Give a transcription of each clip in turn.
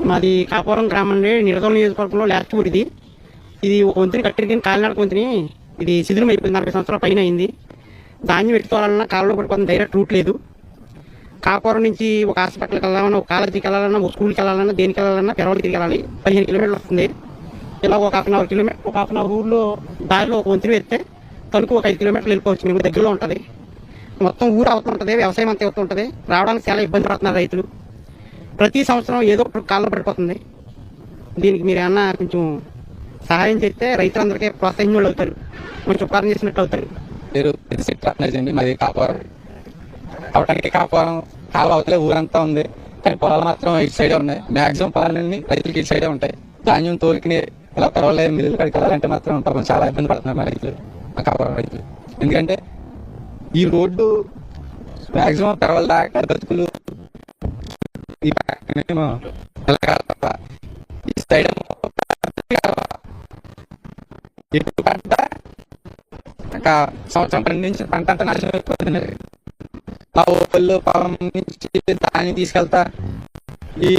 మాది కాపురం గ్రామం అండి, నిడదవోలు నియోజకవర్గంలో లాస్ట్ ఊరు ఇది. ఇది ఒక వంతుని కట్టేది, కాలినాడక వంతుని. ఇది శిథిలం అయిపోయింది, 40 సంవత్సరాల పైన అయింది. ధాన్యం పెట్టుకోవాలన్నా కాలంలో పడిపోతుంది, డైరెక్ట్ రూట్ లేదు. కాపురం నుంచి ఒక హాస్పిటల్కి వెళ్ళాలన్నా, ఒక కాలేజీకి వెళ్ళాలన్నా, ఒక స్కూల్కి వెళ్ళాలన్నా, దేనికి వెళ్ళాలన్నా పెరవలి తిరిగి వెళ్ళాలి. 15 కిలోమీటర్లు వస్తుంది. ఇలా ఒక హాఫ్ అన్ అవర్ ఊర్లో దారిలో ఒక వంతుని వేస్తే తణుకు ఒక 5 కిలోమీటర్లు వెళ్ళిపోవచ్చు, మీకు దగ్గరలో ఉంటుంది. మొత్తం ఊరు అవుతుంటుంది, వ్యవసాయం అంతా అవుతుంటుంది. రావడానికి చాలా ఇబ్బంది పడుతున్నారు రైతులు. ప్రతి సంవత్సరం ఏదో ఒక కాలంలో పడిపోతుంది. దీనికి మీరు ఏమన్నా కొంచెం సహాయం చేస్తే రైతులందరికీ ప్రోత్సహించిన వాళ్ళు అవుతారు, మంచి ఉపకారం చేసినట్టు అవుతారు. పేరు మాది కాపురం. అవటానికి కాపురం కాలువ అవతలే ఊరంతా ఉంది, కానీ పొలాలు మాత్రం ఇటు సైడే ఉన్నాయి. మ్యాక్సిమం పొలాలన్నీ రైతులకి ఇటు సైడే ఉంటాయి. ధాన్యం తోలికి ఇలా పర్వాలేదు, మిల్లులు కడికి వెళ్ళాలంటే మాత్రం పాపం చాలా ఇబ్బంది పడుతున్నారు మా రైతులు, మా కాపురం రైతులు. ఎందుకంటే ఈ రోడ్డు మ్యాక్సిమం పర్వాల దాకా బతుకులు ఈ తప్ప ఈ సైడ్ ఎటు పంట ఇంకా సంవత్సరం పండించిన పంట అంతా నాశనం అయిపోతుంది. ఆ ఊళ్ళు పొలం నుంచి ధాన్యం తీసుకెళ్తా ఈ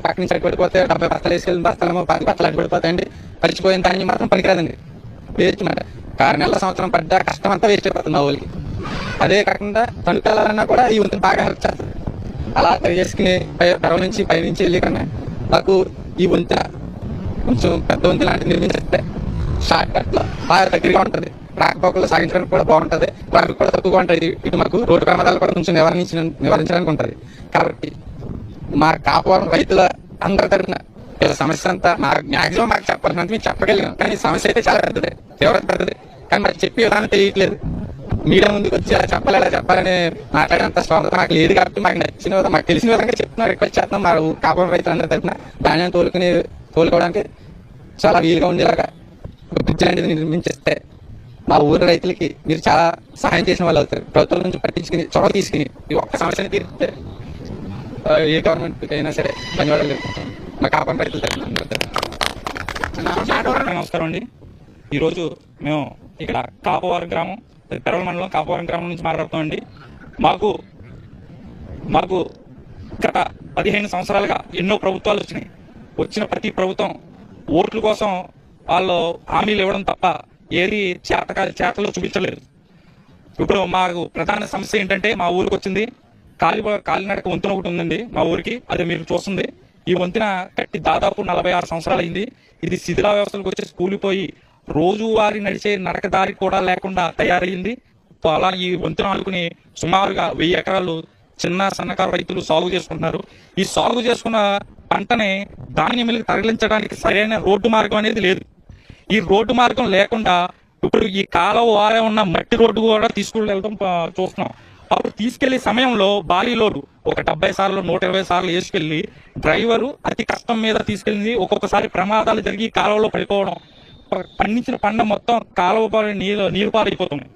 పక్క నుంచి అడ్డుపడిపోతే 70 బస్తాలు వేసుకెళ్ళిన బస్తాలేమో 10 బస్తాలు అడ్డుపడిపోతాయండి. పడిచిపోయిన ధాన్యం మాత్రం పనికిరాదండి, వేస్ట్ మాట. 6 నెలల సంవత్సరం పడ్డ కష్టం అంతా వేస్ట్ అయిపోతుంది మా ఊళ్ళకి. అదే కాకుండా తణుకు వెళ్ళాలన్నా కూడా ఈ వంతుని బాగా హెల్ప్ చేస్తుంది. అలా చేసుకుని పర్వ నుంచి పైనుంచి వెళ్ళి కన్నా నాకు ఈ వంతెన కొంచెం పెద్ద వంతెన లాంటివి నిర్మించేస్తే షార్ట్ కట్లో బాగా దగ్గరగా ఉంటుంది, రాకపోకలు సాగించడానికి కూడా బాగుంటుంది, ట్రాఫిక్ కూడా తక్కువగా ఉంటుంది. ఇటు మాకు రోడ్డు ప్రమాదాలు కూడా కొంచెం నివారించడానికి ఉంటుంది. కాబట్టి మా కాపురం రైతుల అందరి తరఫున సమస్య అంతా మ్యాక్సిమం మాకు చెప్పాల్సినంత మేము చెప్పగలిగాం, కానీ సమస్య అయితే చాలా పెద్దది, తీవ్రత పెద్దది. కానీ మాకు చెప్పే విధానం తెలియట్లేదు. మీడియా ముందుకు వచ్చి అలా చెప్పాలని మాట్లాడేంత స్వార్థం మాకు లేదు. కాబట్టి మాకు తెలిసిన విధంగా చెప్తున్నాం, రిక్వెస్ట్ చేస్తున్నాం. మా కాపురం రైతులందరి తరఫున ధాన్యాన్ని తోలుకోవడానికి చాలా వీలుగా ఉండేలాగా ఒక బ్రిడ్జ్ లాంటిది నిర్మించేస్తే మా ఊరు రైతులకి మీరు చాలా సహాయం చేసిన వాళ్ళు అవుతారు. ప్రభుత్వం నుంచి పట్టించుకుని చొరవ తీసుకుని ఈ ఒక్క సమస్యని తీరిస్తే ఏ గవర్నమెంట్ అయినా సరే ధన్యవాదాలు. మా కాపురం రైతుల తరఫున నమస్కారం అండి. ఈరోజు మేము ఇక్కడ కాపువారం గ్రామం, పెరవల మండలం కాపువారం గ్రామం నుంచి మాట్లాడుతామండి. మాకు గత 15 సంవత్సరాలుగా ఎన్నో ప్రభుత్వాలు వచ్చినాయి. వచ్చిన ప్రతి ప్రభుత్వం ఓట్ల కోసం వాళ్ళు హామీలు ఇవ్వడం తప్ప ఏది చేతలో చూపించలేదు. ఇప్పుడు మాకు ప్రధాన సమస్య ఏంటంటే, మా ఊరికి వచ్చింది కాలినడక వంతెన ఒకటి ఉందండి మా ఊరికి, అది మీరు చూస్తుంది. ఈ వంతెన కట్టి దాదాపు 46 సంవత్సరాలు అయింది. ఇది శిథిలా వ్యవస్థలకు వచ్చేసి కూలిపోయి రోజువారీ నడిచే నడక దారి కూడా లేకుండా తయారైంది. అలా ఈ వంతెన ఆడుకుని సుమారుగా 1000 ఎకరాలు చిన్న సన్నకారు రైతులు సాగు చేసుకుంటున్నారు. ఈ సాగు చేసుకున్న పంటని ధాన్యం మిల్లుకి తరలించడానికి సరైన రోడ్డు మార్గం అనేది లేదు. ఈ రోడ్డు మార్గం లేకుండా ఇప్పుడు ఈ కాలువ వారే ఉన్న మట్టి రోడ్డు కూడా తీసుకుని వెళ్ళడం చూస్తున్నాం. అప్పుడు తీసుకెళ్లే సమయంలో భారీ లోడు ఒక 70 సార్లు 120 సార్లు వేసుకెళ్లి డ్రైవరు అతి కష్టం మీద తీసుకెళ్ళింది. ఒక్కొక్కసారి ప్రమాదాలు జరిగి కాలువలో పడిపోవడం, పండించిన పంట మొత్తం కాలువ నీరు పారైపోతుంది.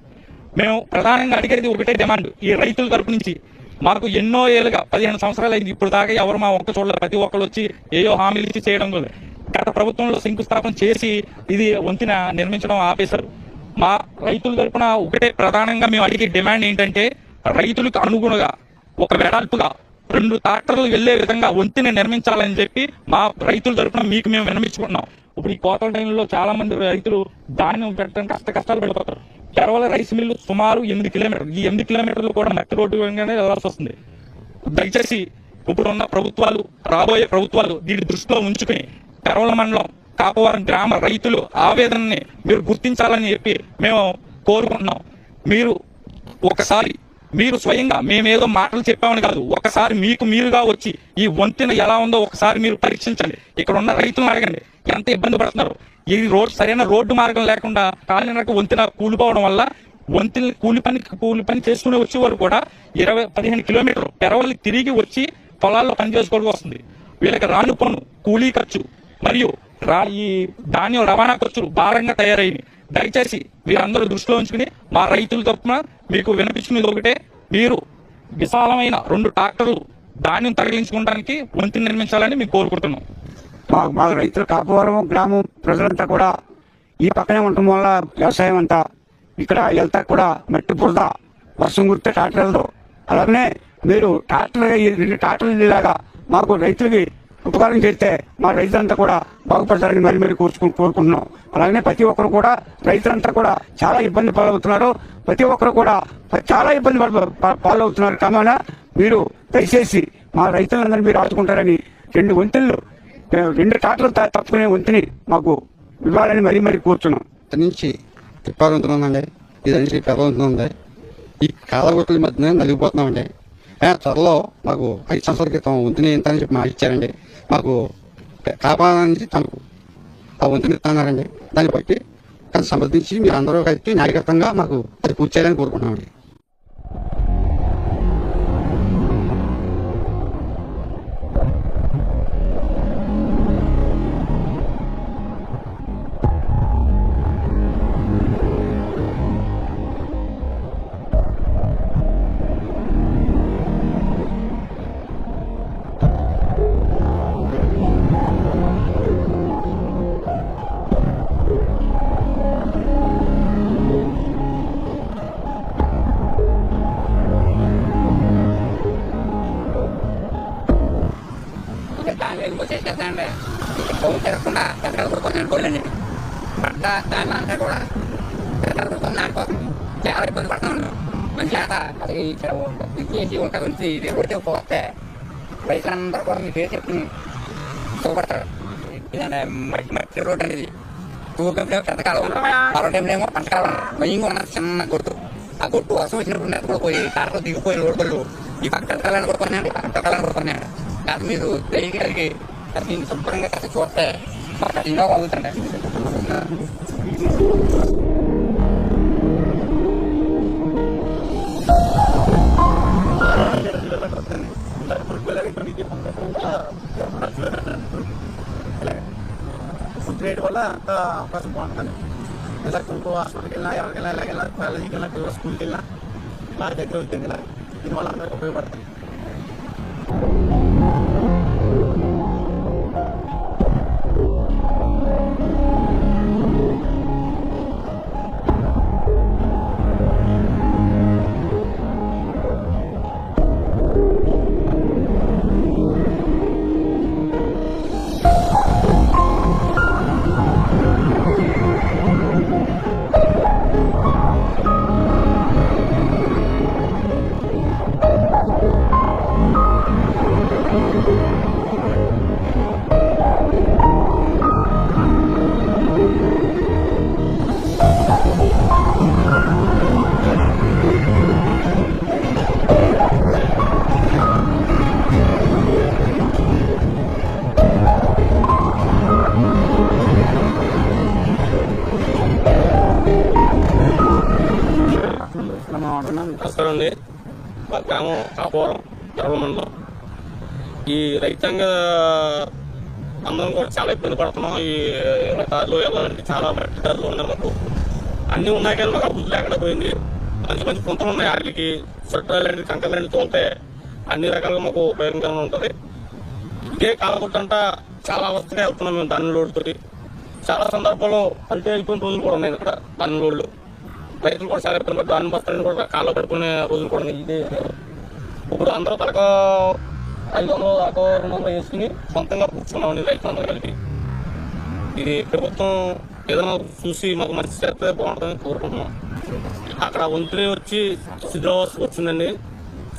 మేము ప్రధానంగా అడిగేది ఒకటే డిమాండ్ ఈ రైతుల తరపు నుంచి. మాకు ఎన్నో ఏళ్ళుగా 15 సంవత్సరాలు అయింది, ఇప్పుడు దాకా ఎవరు మా ఒక్క చూడలేదు. ప్రతి ఒక్కరు వచ్చి ఏయో హామీలు ఇచ్చి చేయడం లేదు. గత ప్రభుత్వంలో శంకుస్థాపన చేసి ఇది వంతెన నిర్మించడం ఆపేశారు. మా రైతుల తరపున ఒకటే ప్రధానంగా మేము అడిగే డిమాండ్ ఏంటంటే, రైతులకు అనుగుణంగా ఒక వెడల్పుగా 2 ట్రాక్టర్లు వెళ్లే విధంగా వంతెన నిర్మించాలని చెప్పి మా రైతుల తరపున మీకు మేము విన్నవించుకుంటున్నాం. ఇప్పుడు ఈ కోతల టైంలో చాలా మంది రైతులు ధాన్యం పెట్టడం కష్టాలు పడిపోతారు. కేవలం రైస్ మిల్లు సుమారు 8 కిలోమీటర్లు, ఈ 8 కిలోమీటర్లు కూడా మట్టి రోడ్డు వెళ్ళాల్సి వస్తుంది. దయచేసి ఇప్పుడున్న ప్రభుత్వాలు, రాబోయే ప్రభుత్వాలు దీన్ని దృష్టిలో ఉంచుకుని పెరవల మండలం కాపువారం గ్రామ రైతులు ఆవేదనని మీరు గుర్తించాలని చెప్పి మేము కోరుకుంటున్నాం. మీరు స్వయంగా మేమేదో మాటలు చెప్పామని కాదు, ఒకసారి మీరుగా వచ్చి ఈ వంతెన ఎలా ఉందో ఒకసారి మీరు పరీక్షించండి. ఇక్కడ ఉన్న రైతులను అడగండి ఎంత ఇబ్బంది పడుతున్నారు. ఈ సరైన రోడ్డు మార్గం లేకుండా కాలినడక వంతెన కూలిపోవడం వల్ల వంతెన కూలి పని చేసుకునే వచ్చేవారు కూడా 15 కిలోమీటర్లు పెరవల్లి తిరిగి వచ్చి పొలాల్లో పని చేసుకోవాల్సి వస్తుంది. వీళ్ళకి రాను పన్ను, కూలీ ఖర్చు మరియు ఈ ధాన్యం రవాణా ఖర్చులు భారంగా తయారయ్యి. దయచేసి మీరందరూ దృష్టిలో ఉంచుకుని మా రైతుల తరపున మీకు వినిపించుకునేది ఒకటే, మీరు విశాలమైన 2 ట్రాక్టర్లు ధాన్యం తరలించుకోవడానికి వంతెన నిర్మించాలని మేము కోరుకుంటున్నాం. మా రైతులు కాపువారం గ్రామం ప్రజలంతా కూడా ఈ పక్కనే ఉండటం వల్ల వ్యవసాయం అంతా ఇక్కడ వెళ్తా కూడా మట్టి బురద వర్షం కుడితే ట్రాక్టర్ వెళ్దాం. అలాగనే మీరు ట్రాక్టర్ 2 ట్రాక్టర్లు ఇలాగా మాకు రైతులకి ఉపకారం చేస్తే మా రైతులంతా కూడా బాగుపడతారని మరి కోరుకుంటున్నాం. అలాగనే ప్రతి ఒక్కరు కూడా రైతులంతా కూడా చాలా ఇబ్బంది పాలవుతున్నారు. ప్రతి ఒక్కరు కూడా చాలా ఇబ్బంది పాలవుతున్నారు. కావున మీరు దయచేసి మా రైతులందరినీ మీరు ఆదుకుంటారని 2 వంతులు 2 ట్రాక్టర్లు తప్పుకునే వంతుని మాకు ఇవ్వాలని మరీ కోరుతున్నాం. ఇక్కడి నుంచి తిప్పాలంటున్నామండి, ఇది నుంచి పెద్దవుతుందండి. ఈ కాలగొట్టల మధ్యనే నలిగిపోతున్నామండి. త్వరలో మాకు 5 సంవత్సరాల క్రితం వంతుని ఇంత అని చెప్పి మాట ఇచ్చారండి. మాకు కాపాడాలని తనకు ఆ వంతుని ఇస్తున్నారండి. దాన్ని బట్టి కానీ సమర్థించి మీరు అందరూ కలిసి న్యాయగతంగా మాకు అది పూర్తి చేయాలని కోరుకుంటున్నామండి. వచ్చేసేదండి ఫోన్ తిరగకుండా పెద్దలు కొడుకొని అనుకోండి. పంట దాని అంతా కూడా పెద్దలు కొడుకొని ఆడిపోతుంది. చాలా ఇబ్బంది పడుతున్నాను. మంచి ఆట అది చేసి ఒక గురించి కొడితే పోతే రైతులందరూ కూడా మీ పేరు చెప్పి చూపడతారు. ఇదంటే మట్టి రోడ్డు అనేది తూర్పు పెద్దకాలం మరో టైంలో పంటకాలం భయంగా ఉన్నది చిన్న కొట్టు. ఆ కొట్టు వర్షం వచ్చినప్పుడు నెత్త కూడా పోయి కాటలు దిగిపోయి రోడ్డు పళ్ళు ఈ పక్క పెద్దకాలను కొడుకున్నాడు, పక్క పెద్దకాలను కొడుకున్నాడు. అది మీరు తెలియగలిగి దీన్ని శుభ్రంగా కథ చూస్తే మాకు అది ఇంకా అవుతుంది. ఫుడ్ రేట్ వల్ల అంత అవకాశం బాగుంటుంది. ఇలా ఇంకో హాస్పిటల్కి వెళ్ళినా ఎవరికైనా ఎలాగైనా కాలేజీకి వెళ్ళినా స్కూల్కి వెళ్ళినా నా దగ్గర ఉంటుంది. ఇలా దీనివల్ల అందరికీ ఉపయోగపడుతుంది. నమస్కారం అండి. మా గ్రామం కాపురం ఎర్రల మండలం. ఈ రైతాంగ అందరం కూడా చాలా ఇబ్బంది పడుతున్నాం. ఈ కార్లు వెళ్ళాలంటే చాలా మట్టి కార్లు ఉన్నాయి. మాకు అన్నీ ఉన్నాయి కానీ మాకు అభివృద్ధి లేకుండా పోయింది. మంచి మంచి పుంతలు ఉన్నాయి. వాటికి చుట్టాలండి కంకలండి తోలితే అన్ని రకాలుగా మాకు ఉపయోగకరంగా ఉంటుంది. ఇదే కాలగొట్టంట చాలా అవస్థగా వెళ్తున్నాం మేము దాని లోడ్తోటి. చాలా సందర్భాల్లో అంటే అయిపోయిన రోజులు కూడా ఉన్నాయి ఇక్కడ దాని లోడ్లు. రైతులు కూడా చాలా ఇబ్బంది పడి దాని బస్తాలను కూడా కాళ్ళ పడుకునే రోజులు కూడా ఉన్నాయి. ఇదే ఇప్పుడు అందరూ తనకు 500 దాకా 200 వేసుకుని సొంతంగా కూర్చున్నామండి రైతులందరూ కలిపి. ఇది ప్రభుత్వం ఏదైనా చూసి మాకు మంచి చేస్తే బాగుంటుందని కోరుకుంటున్నాం. అక్కడ వంతుని వచ్చి శిథిలావస్థకు వచ్చిందండి.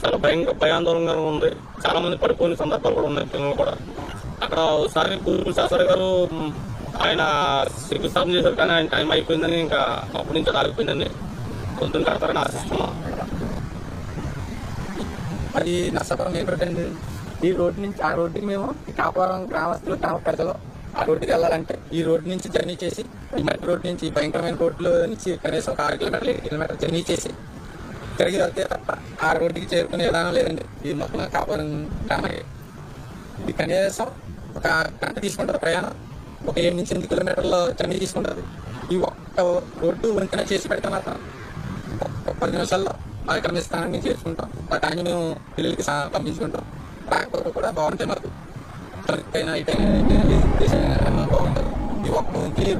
చాలా భయాందోళనగా ఉంది. చాలా మంది పడిపోయిన సందర్భాలు కూడా ఉన్నాయి. పిల్లలు కూడా అక్కడ ఒకసారి పూర్వ శాస్త్రి గారు ఆయన శంకుస్థాపన చేశారు కానీ ఆయన టైం అయిపోయిందని ఇంకా అప్పటి నుంచి ఆగిపోయిందండి. పొద్దున్న కడతారని ఆశిస్తున్నాం. అది నష్టపరం ఏమిటండి? ఈ రోడ్డు నుంచి ఆ రోడ్డుకి మేము కాపురం గ్రామస్తులు గ్రామ ప్రజలు ఆ రోడ్డుకి వెళ్ళాలంటే ఈ రోడ్డు నుంచి జర్నీ చేసి ఈ మట్టి రోడ్డు నుంచి భయంకరమైన రోడ్లో నుంచి కనీసం ఒక 6 కిలోమీటర్లు 7 కిలోమీటర్లు జర్నీ చేసి తిరిగి వెళ్తే తప్ప ఆ రోడ్డుకి చేరుకునే విధానం లేదండి. ఈ మొత్తం కాపురం గ్రామానికి ఇది కనీసం ఒక గంట తీసుకుంటుంది ప్రయాణం. ఒక 7 నుంచి 8 కిలోమీటర్ల జర్నీ తీసుకుంటుంది. ఈ ఒక్క రోడ్డు వంతెన చేసి పెడితే మాత్రం 10 నిమిషాల్లో కార్యక్రమ స్థానాన్ని చేసుకుంటాం. ఆ టైం మేము పిల్లలకి పంపించుకుంటాం. రాకపోతే కూడా బాగుంటాయి. మాకు బాగుంటుంది. ఈ ఒక్క రోడ్డు చేసి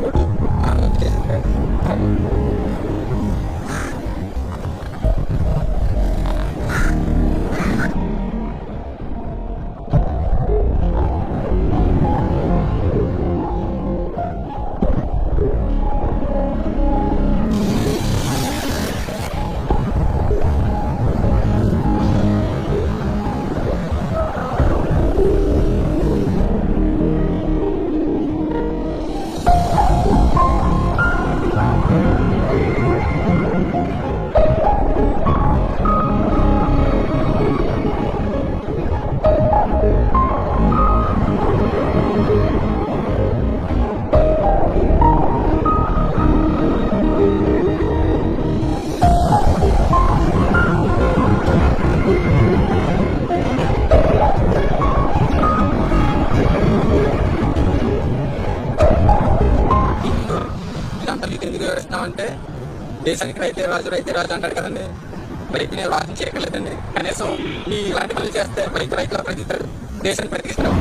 ఇదంతా మీకు ఎందుకు వివరిస్తున్నామంటే దేశానికి రైతే రాజు అంటారు కదండి. రైతుని రాజు చేయగలదండి. కనీసం మీ ఇలాంటి పనులు చేస్తే రైతులా బ్రతికిస్తాడు, దేశాన్ని బ్రతికిస్తాడు.